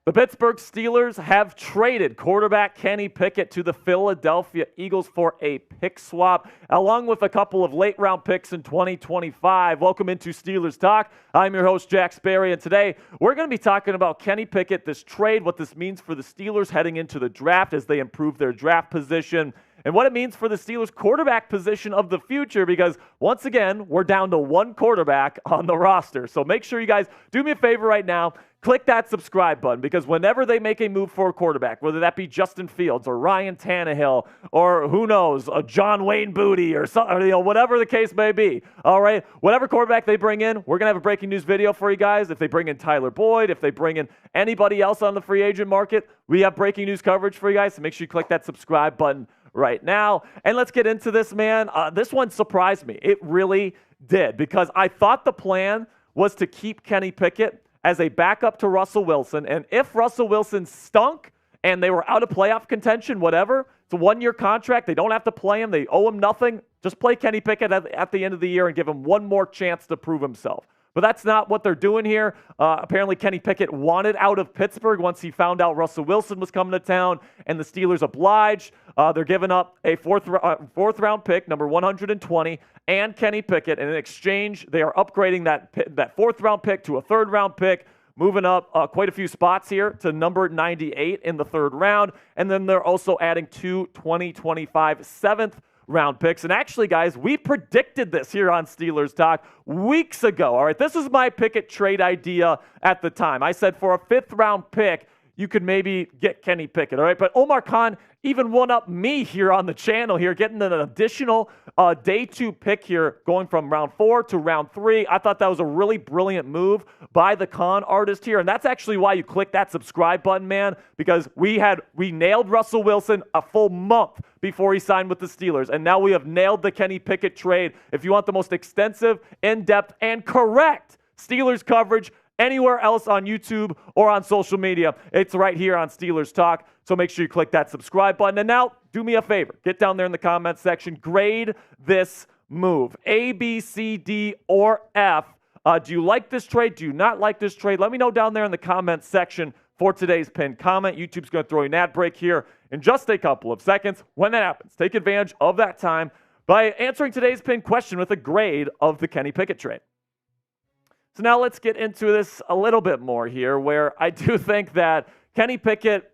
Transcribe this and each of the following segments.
The Pittsburgh Steelers have traded quarterback Kenny Pickett to the Philadelphia Eagles for a pick swap, along with a couple of late-round picks in 2025. Welcome into Steelers Talk. I'm your host, Jack Sperry, and today we're going to be talking about Kenny Pickett, this trade, what this means for the Steelers heading into the draft as they improve their draft position, and what it means for the Steelers' quarterback position of the future, because once again, we're down to one quarterback on the roster. So make sure you guys do me a favor right now. Click that subscribe button, because whenever they make a move for a quarterback, whether that be Justin Fields or Ryan Tannehill or who knows, a John Wayne Booty or something, whatever the case may be, all right, whatever quarterback they bring in, we're going to have a breaking news video for you guys. If they bring in Tyler Boyd, if they bring in anybody else on the free agent market, we have breaking news coverage for you guys. So make sure you click that subscribe button right now. And let's get into this, man. This one surprised me. It really did, because I thought the plan was to keep Kenny Pickett as a backup to Russell Wilson. And if Russell Wilson stunk and they were out of playoff contention, whatever, it's a one-year contract. They don't have to play him. They owe him nothing. Just play Kenny Pickett at the end of the year and give him one more chance to prove himself. But that's not what they're doing here. Apparently, Kenny Pickett wanted out of Pittsburgh once he found out Russell Wilson was coming to town, and the Steelers obliged. They're giving up a fourth-round pick, number 120, and Kenny Pickett. And in exchange, they are upgrading that fourth-round pick to a third-round pick, moving up quite a few spots here to number 98 in the third round. And then they're also adding two 2025 seventh-round picks. And actually, guys, we predicted this here on Steelers Talk weeks ago. All right, this was my Pickett trade idea at the time. I said for a fifth-round pick, you could maybe get Kenny Pickett, all right? But Omar Khan even won up me here on the channel here, getting an additional day 2 pick here, going from round 4 to round 3. I thought that was a really brilliant move by the Khan artist here, and that's actually why you click that subscribe button, man, because we nailed Russell Wilson a full month before he signed with the Steelers, and now we have nailed the Kenny Pickett trade. If you want the most extensive, in-depth, and correct Steelers coverage anywhere else on YouTube or on social media, it's right here on Steelers Talk. So make sure you click that subscribe button. And now, do me a favor. Get down there in the comments section. Grade this move. A, B, C, D, or F. Do you like this trade? Do you not like this trade? Let me know down there in the comments section for today's pinned comment. YouTube's going to throw you an ad break here in just a couple of seconds. When that happens, take advantage of that time by answering today's pinned question with a grade of the Kenny Pickett trade. So now let's get into this a little bit more here, where I do think that Kenny Pickett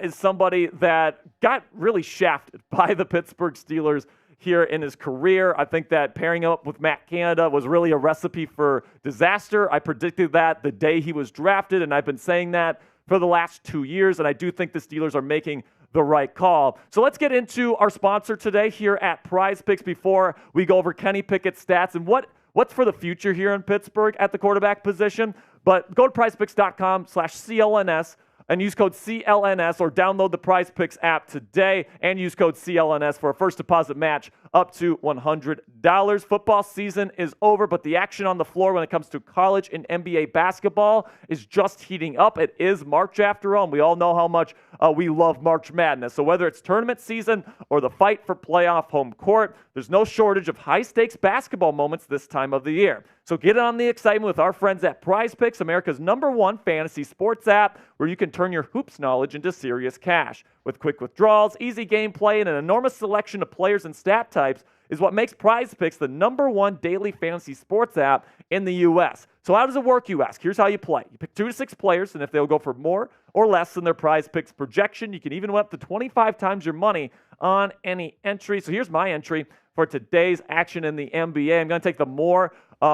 is somebody that got really shafted by the Pittsburgh Steelers here in his career. I think that pairing up with Matt Canada was really a recipe for disaster. I predicted that the day he was drafted, and I've been saying that for the last 2 years, and I do think the Steelers are making the right call. So let's get into our sponsor today here at Prize Picks before we go over Kenny Pickett's stats and what's for the future here in Pittsburgh at the quarterback position. But go to prizepicks.com/CLNS and use code CLNS, or download the Prize Picks app today and use code CLNS for a first deposit match up to $100. Football season is over, but the action on the floor when it comes to college and NBA basketball is just heating up. It is March after all, and we all know how much we love March Madness. So whether it's tournament season or the fight for playoff home court, there's no shortage of high-stakes basketball moments this time of the year. So get on the excitement with our friends at Prize Picks, America's #1 fantasy sports app, where you can turn your hoops knowledge into serious cash. With quick withdrawals, easy gameplay, and an enormous selection of players and stat types is what makes Prize Picks the #1 daily fantasy sports app in the U.S. So how does it work, you ask? Here's how you play. You pick 2 to 6 players, and if they'll go for more or less than their Prize Picks projection, you can even win up to 25 times your money on any entry. So here's my entry for today's action in the NBA. I'm going to take the more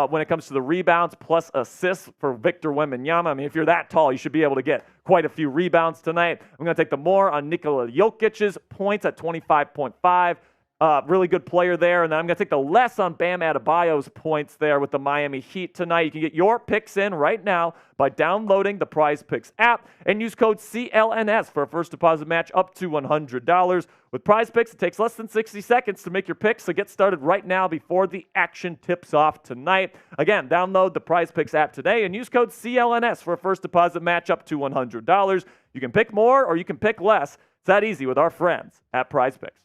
when it comes to the rebounds plus assists for Victor Wembanyama. I mean, if you're that tall, you should be able to get quite a few rebounds tonight. I'm going to take the more on Nikola Jokic's points at 25.5. Really good player there. And then I'm going to take the less on Bam Adebayo's points there with the Miami Heat tonight. You can get your picks in right now by downloading the Prize Picks app and use code CLNS for a first deposit match up to $100. With Prize Picks, it takes less than 60 seconds to make your picks, so get started right now before the action tips off tonight. Again, download the Prize Picks app today and use code CLNS for a first deposit match up to $100. You can pick more or you can pick less. It's that easy with our friends at Prize Picks.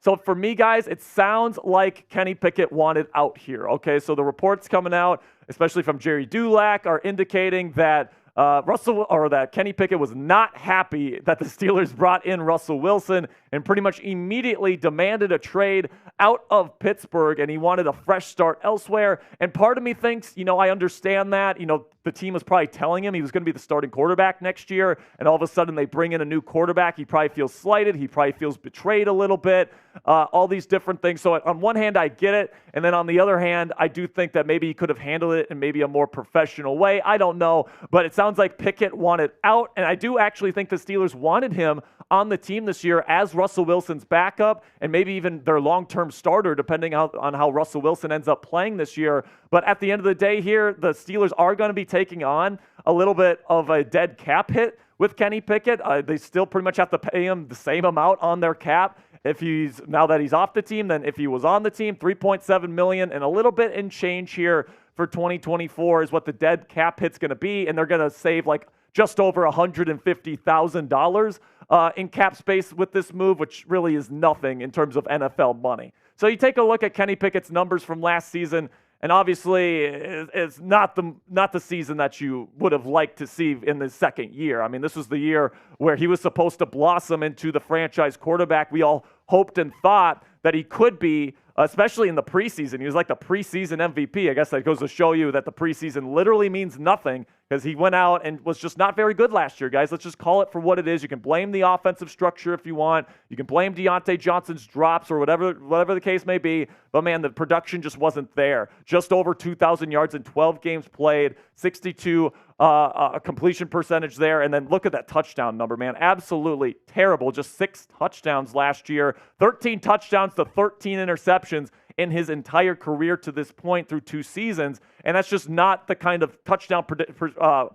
So for me, guys, it sounds like Kenny Pickett wanted out here. Okay, so the reports coming out, especially from Jerry Dulac, are indicating that that Kenny Pickett was not happy that the Steelers brought in Russell Wilson and pretty much immediately demanded a trade out of Pittsburgh, and he wanted a fresh start elsewhere. And part of me thinks, I understand that. The team was probably telling him he was going to be the starting quarterback next year, and all of a sudden they bring in a new quarterback. He probably feels slighted. He probably feels betrayed a little bit, all these different things. So on one hand, I get it, and then on the other hand, I do think that maybe he could have handled it in maybe a more professional way. I don't know, but it sounds like Pickett wanted out, and I do actually think the Steelers wanted him on the team this year as Russell Wilson's backup and maybe even their long-term starter, depending on how Russell Wilson ends up playing this year. But at the end of the day here, the Steelers are going to be taking on a little bit of a dead cap hit with Kenny Pickett. They still pretty much have to pay him the same amount on their cap now that he's off the team than if he was on the team. $3.7 million and a little bit in change here for 2024 is what the dead cap hit's going to be, and they're going to save like just over $150,000 in cap space with this move, which really is nothing in terms of NFL money. So you take a look at Kenny Pickett's numbers from last season, and obviously it's not the season that you would have liked to see in the second year. I mean, this was the year where he was supposed to blossom into the franchise quarterback we all hoped and thought that he could be, especially in the preseason. He was like the preseason MVP. I guess that goes to show you that the preseason literally means nothing because he went out and was just not very good last year, guys. Let's just call it for what it is. You can blame the offensive structure if you want. You can blame Deontay Johnson's drops or whatever the case may be. But, man, the production just wasn't there. Just over 2,000 yards in 12 games played, 62 completion percentage there. And then look at that touchdown number, man. Absolutely terrible. Just 6 touchdowns last year, 13 touchdowns to 13 interceptions in his entire career to this point through 2 seasons. And that's just not the kind of touchdown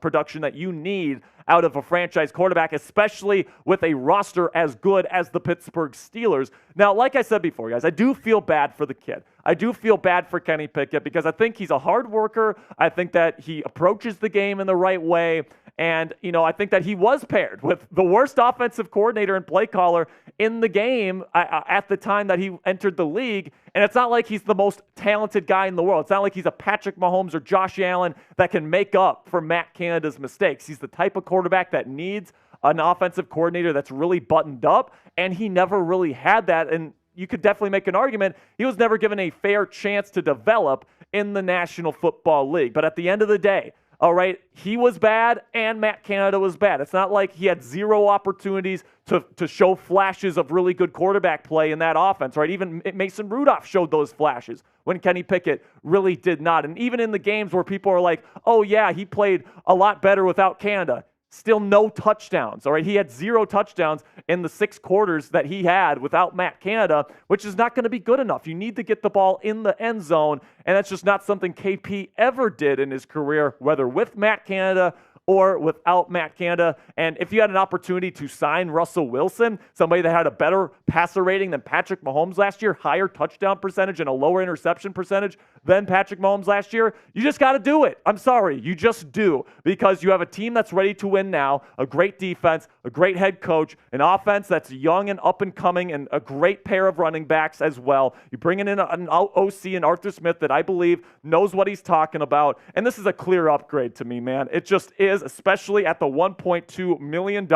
production that you need out of a franchise quarterback, especially with a roster as good as the Pittsburgh Steelers. Now, like I said before, guys, I do feel bad for the kid. I do feel bad for Kenny Pickett because I think he's a hard worker. I think that he approaches the game in the right way. And, I think that he was paired with the worst offensive coordinator and play caller in the game at the time that he entered the league. And it's not like he's the most talented guy in the world. It's not like he's a Patrick Mahomes or Josh Allen that can make up for Matt Canada's mistakes. He's the type of quarterback that needs an offensive coordinator that's really buttoned up, and he never really had that. And you could definitely make an argument he was never given a fair chance to develop in the National Football League. But at the end of the day, all right, he was bad and Matt Canada was bad. It's not like he had 0 opportunities to show flashes of really good quarterback play in that offense, right? Even Mason Rudolph showed those flashes when Kenny Pickett really did not. And even in the games where people are like, oh yeah, he played a lot better without Canada, still no touchdowns, all right? He had 0 touchdowns in the 6 quarters that he had without Matt Canada, which is not going to be good enough. You need to get the ball in the end zone, and that's just not something KP ever did in his career, whether with Matt Canada or without Matt Canada. And if you had an opportunity to sign Russell Wilson, somebody that had a better passer rating than Patrick Mahomes last year, higher touchdown percentage and a lower interception percentage than Patrick Mahomes last year, you just got to do it. I'm sorry, you just do, because you have a team that's ready to win now, a great defense, a great head coach, an offense that's young and up and coming, and a great pair of running backs as well. You bring in an OC and Arthur Smith that I believe knows what he's talking about, and this is a clear upgrade to me, man. It just is, especially at the $1.2 million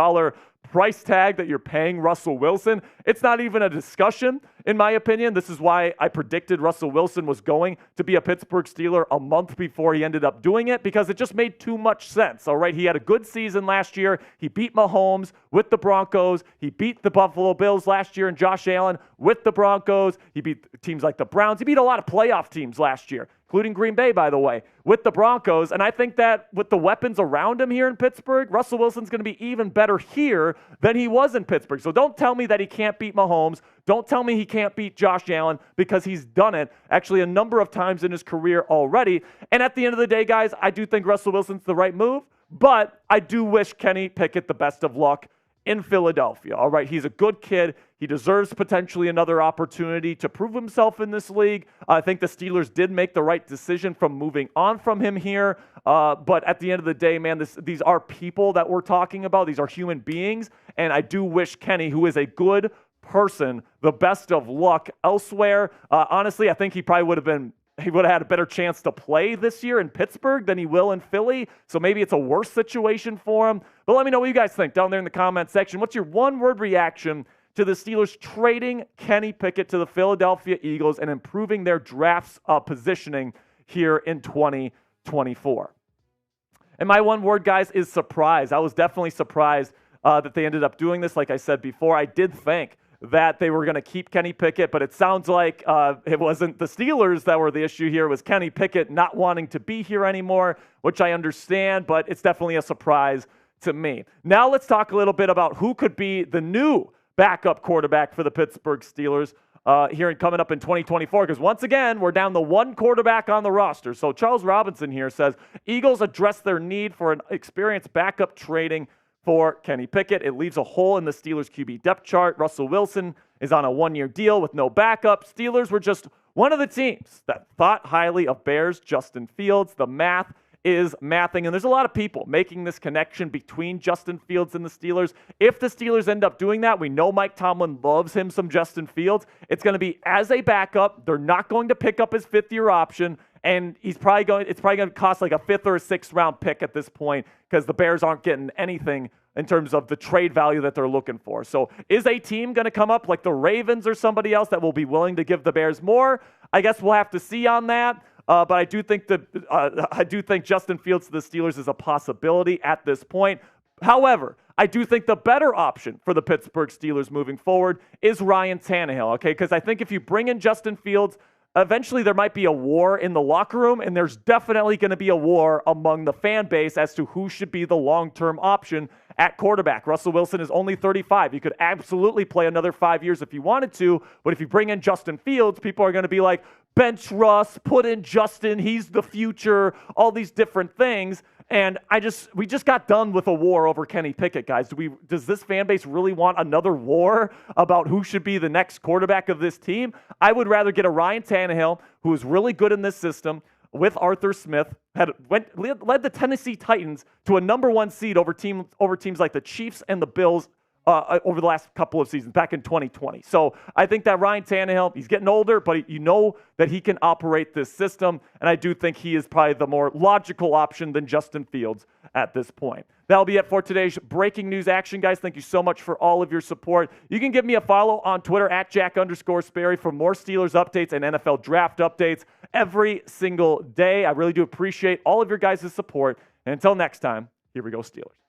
price tag that you're paying Russell Wilson. It's not even a discussion, in my opinion. This is why I predicted Russell Wilson was going to be a Pittsburgh Steeler a month before he ended up doing it, because it just made too much sense, all right? He had a good season last year. He beat Mahomes with the Broncos. He beat the Buffalo Bills last year and Josh Allen with the Broncos. He beat teams like the Browns. He beat a lot of playoff teams last year, including Green Bay, by the way, with the Broncos. And I think that with the weapons around him here in Pittsburgh, Russell Wilson's going to be even better here than he was in Pittsburgh. So don't tell me that he can't beat Mahomes. Don't tell me he can't beat Josh Allen, because he's done it actually a number of times in his career already. And at the end of the day, guys, I do think Russell Wilson's the right move, but I do wish Kenny Pickett the best of luck in Philadelphia. All right, he's a good kid. He deserves potentially another opportunity to prove himself in this league. I think the Steelers did make the right decision from moving on from him here. But at the end of the day, man, these are people that we're talking about. These are human beings. And I do wish Kenny, who is a good person, the best of luck elsewhere. Honestly, I think he probably would have been he would have had a better chance to play this year in Pittsburgh than he will in Philly. So maybe it's a worse situation for him. But let me know what you guys think down there in the comment section. What's your one-word reaction to the Steelers trading Kenny Pickett to the Philadelphia Eagles and improving their draft's positioning here in 2024? And my one word, guys, is surprise. I was definitely surprised that they ended up doing this. Like I said before, I did think that they were going to keep Kenny Pickett, but it sounds like it wasn't the Steelers that were the issue here. It was Kenny Pickett not wanting to be here anymore, which I understand, but it's definitely a surprise to me. Now let's talk a little bit about who could be the new backup quarterback for the Pittsburgh Steelers here and coming up in 2024, because once again, we're down to one quarterback on the roster. So Charles Robinson here says, Eagles address their need for an experienced backup trading for Kenny Pickett. It leaves a hole in the Steelers QB depth chart. Russell Wilson is on a one-year deal with no backup. Steelers were just one of the teams that thought highly of Bears' Justin Fields. The math is mathing, and there's a lot of people making this connection between Justin Fields and the Steelers. If the Steelers end up doing that, we know Mike Tomlin loves him some Justin Fields. It's going to be as a backup. They're not going to pick up his fifth-year option, and it's probably going to cost like a fifth or a sixth round pick at this point because the Bears aren't getting anything in terms of the trade value that they're looking for. So is a team going to come up like the Ravens or somebody else that will be willing to give the Bears more? I guess we'll have to see on that. But I do think Justin Fields to the Steelers is a possibility at this point. However, I do think the better option for the Pittsburgh Steelers moving forward is Ryan Tannehill, okay? Because I think if you bring in Justin Fields, eventually there might be a war in the locker room, and there's definitely going to be a war among the fan base as to who should be the long-term option at quarterback. Russell Wilson is only 35. He could absolutely play another 5 years if he wanted to, but if you bring in Justin Fields, people are going to be like, bench Russ, put in Justin, he's the future, all these different things. And we just got done with a war over Kenny Pickett, guys. Does this fan base really want another war about who should be the next quarterback of this team? I would rather get a Ryan Tannehill, who is really good in this system, with Arthur Smith, led the Tennessee Titans to a number one seed over teams like the Chiefs and the Bills over the last couple of seasons, back in 2020. So I think that Ryan Tannehill, he's getting older, but you know that he can operate this system, and I do think he is probably the more logical option than Justin Fields at this point. That'll be it for today's breaking news action, guys. Thank you so much for all of your support. You can give me a follow on Twitter at Jack_Sperry for more Steelers updates and NFL draft updates every single day. I really do appreciate all of your guys' support. And until next time, here we go, Steelers.